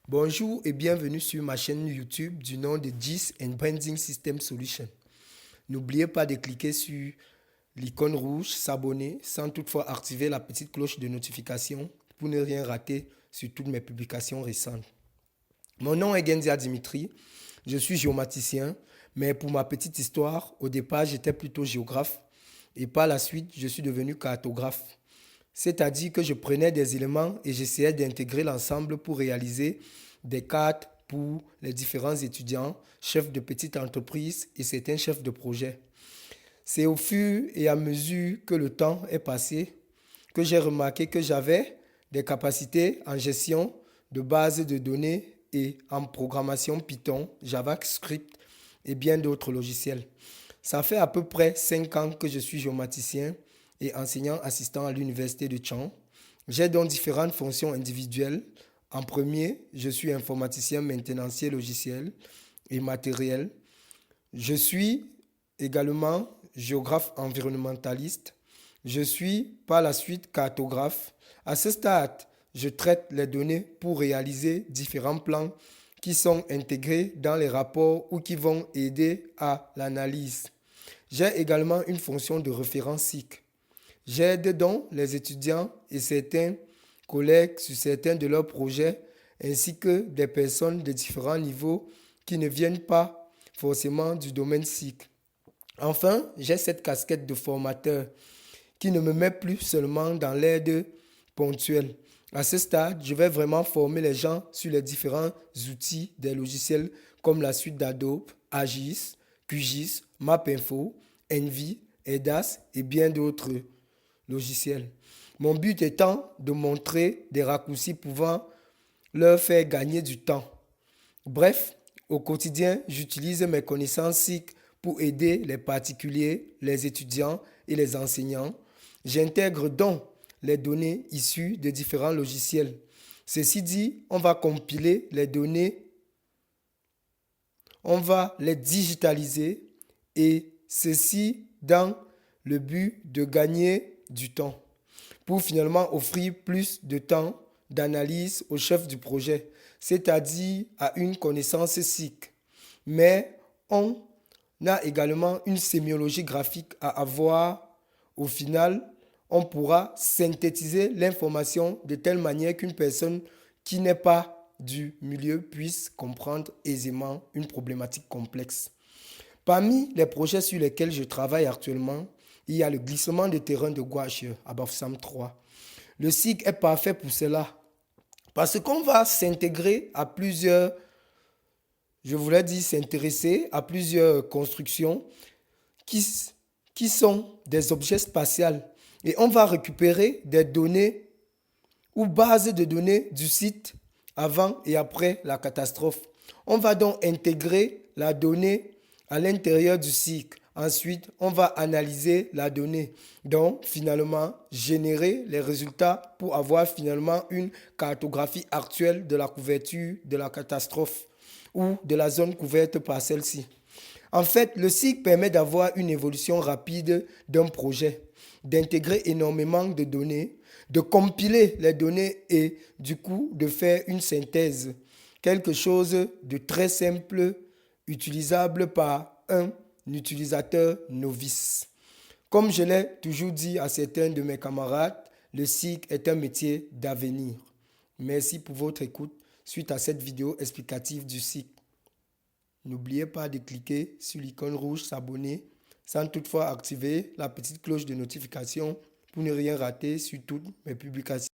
Bonjour et bienvenue sur ma chaîne YouTube du nom de GIS and Branding System Solution. N'oubliez pas de cliquer sur l'icône rouge, s'abonner, sans toutefois activer la petite cloche de notification pour ne rien rater sur toutes mes publications récentes. Mon nom est Genzia Dimitri, je suis géomaticien, mais pour ma petite histoire, au départ j'étais plutôt géographe et par la suite je suis devenu cartographe. C'est-à-dire que je prenais des éléments et j'essayais d'intégrer l'ensemble pour réaliser des cartes pour les différents étudiants, chefs de petites entreprises et certains chefs de projet. C'est au fur et à mesure que le temps est passé que j'ai remarqué que j'avais des capacités en gestion de bases de données et en programmation Python, JavaScript et bien d'autres logiciels. Ça fait à peu près 5 ans que je suis géomaticien et enseignant assistant à l'université de Caen. J'ai donc différentes fonctions individuelles. En premier, je suis informaticien maintenancier logiciel et matériel. Je suis également géographe environnementaliste. Je suis par la suite cartographe. À ce stade, je traite les données pour réaliser différents plans qui sont intégrés dans les rapports ou qui vont aider à l'analyse. J'ai également une fonction de référent SIC. J'aide donc les étudiants et certains collègues sur certains de leurs projets, ainsi que des personnes de différents niveaux qui ne viennent pas forcément du domaine SIC. Enfin, j'ai cette casquette de formateur qui ne me met plus seulement dans l'aide ponctuelle. À ce stade, je vais vraiment former les gens sur les différents outils des logiciels comme la suite d'Adobe, AGIS, QGIS, MapInfo, Envy, EDAS et bien d'autres logiciels. Mon but étant de montrer des raccourcis pouvant leur faire gagner du temps. Bref, au quotidien, j'utilise mes connaissances SIC pour aider les particuliers, les étudiants et les enseignants. J'intègre donc les données issues de différents logiciels. Ceci dit, on va compiler les données, on va les digitaliser et ceci dans le but de gagner du temps pour finalement offrir plus de temps d'analyse au chef du projet, c'est-à-dire à une connaissance SIC. Mais on a également une sémiologie graphique à avoir. Au final, on pourra synthétiser l'information de telle manière qu'une personne qui n'est pas du milieu puisse comprendre aisément une problématique complexe. Parmi les projets sur lesquels je travaille actuellement, il y a le glissement de terrain de gouache à Bafoussam 3. Le SIG est parfait pour cela parce qu'on va s'intégrer à plusieurs, je voulais dire s'intéresser à plusieurs constructions qui, qui sont des objets spatials et on va récupérer des données ou bases de données du site avant et après la catastrophe. On va donc intégrer la donnée à l'intérieur du cycle. Ensuite, on va analyser la donnée. Donc, finalement, générer les résultats pour avoir finalement une cartographie actuelle de la couverture de la catastrophe ou de la zone couverte par celle-ci. En fait, le cycle permet d'avoir une évolution rapide d'un projet, d'intégrer énormément de données, de compiler les données et du coup de faire une synthèse. Quelque chose de très simple, utilisable par un utilisateur novice. Comme je l'ai toujours dit à certains de mes camarades, le SIG est un métier d'avenir. Merci pour votre écoute suite à cette vidéo explicative du SIG. N'oubliez pas de cliquer sur l'icône rouge s'abonner sans toutefois activer la petite cloche de notification pour ne rien rater sur toutes mes publications.